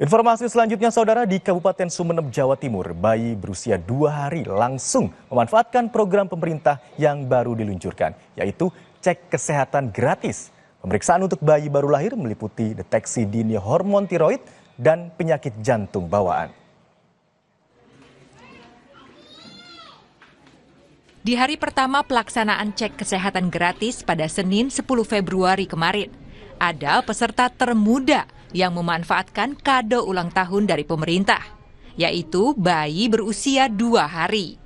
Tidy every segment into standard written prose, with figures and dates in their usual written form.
Informasi selanjutnya, saudara, di Kabupaten Sumeneb, Jawa Timur, bayi berusia 2 hari langsung memanfaatkan program pemerintah yang baru diluncurkan, yaitu cek kesehatan gratis. Pemeriksaan untuk bayi baru lahir meliputi deteksi dini hormon tiroid dan penyakit jantung bawaan. Di hari pertama pelaksanaan cek kesehatan gratis pada Senin 10 Februari kemarin, ada peserta termuda yang memanfaatkan kado ulang tahun dari pemerintah, yaitu bayi berusia 2 hari.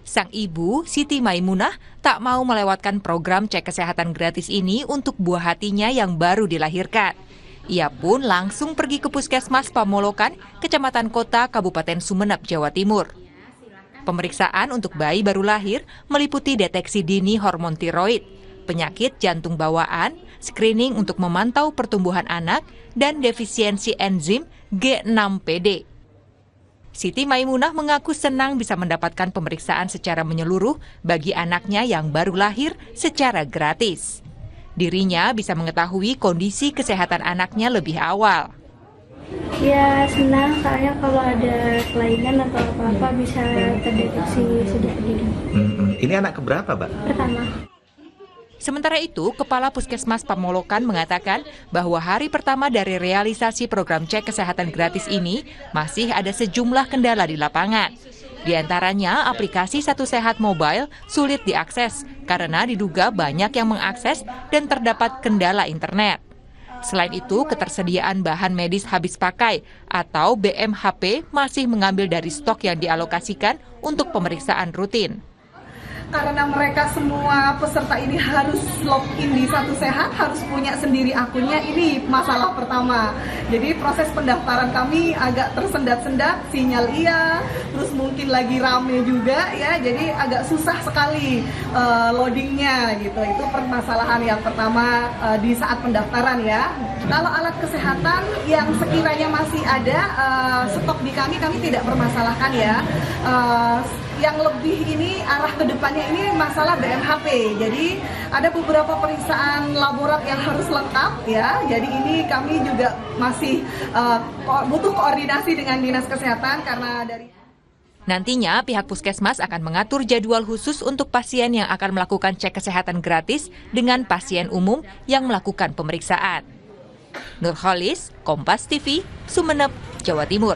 Sang ibu, Siti Maimunah, tak mau melewatkan program cek kesehatan gratis ini untuk buah hatinya yang baru dilahirkan. Ia pun langsung pergi ke Puskesmas Pamolokan, Kecamatan Kota, Kabupaten Sumeneb, Jawa Timur. Pemeriksaan untuk bayi baru lahir meliputi deteksi dini hormon tiroid, penyakit jantung bawaan, screening untuk memantau pertumbuhan anak, dan defisiensi enzim G6PD. Siti Maimunah mengaku senang bisa mendapatkan pemeriksaan secara menyeluruh bagi anaknya yang baru lahir secara gratis. Dirinya bisa mengetahui kondisi kesehatan anaknya lebih awal. Ya senang, soalnya kalau ada kelainan atau apa-apa bisa terdeteksi sejak dini. Ini anak keberapa, Mbak? Pertama. Sementara itu, Kepala Puskesmas Pamolokan mengatakan bahwa hari pertama dari realisasi program cek kesehatan gratis ini masih ada sejumlah kendala di lapangan. Di antaranya, aplikasi Satu Sehat Mobile sulit diakses karena diduga banyak yang mengakses dan terdapat kendala internet. Selain itu, ketersediaan bahan medis habis pakai atau BMHP masih mengambil dari stok yang dialokasikan untuk pemeriksaan rutin. Karena mereka semua peserta ini harus login di Satu Sehat, harus punya sendiri akunnya, ini masalah pertama. Jadi proses pendaftaran kami agak tersendat-sendat, sinyal iya, terus mungkin lagi rame juga ya, jadi agak susah sekali loadingnya gitu. Itu permasalahan yang pertama di saat pendaftaran ya. Kalau alat kesehatan yang sekiranya masih ada stok di kami tidak permasalahkan ya. Yang lebih ini arah ke depannya ini masalah BMHP. Jadi ada beberapa periksaan laborat yang harus lengkap ya. Jadi ini kami juga masih butuh koordinasi dengan Dinas Kesehatan karena dari Nantinya pihak puskesmas akan mengatur jadwal khusus untuk pasien yang akan melakukan cek kesehatan gratis dengan pasien umum yang melakukan pemeriksaan. Nurholis, Kompas TV, Sumeneb, Jawa Timur.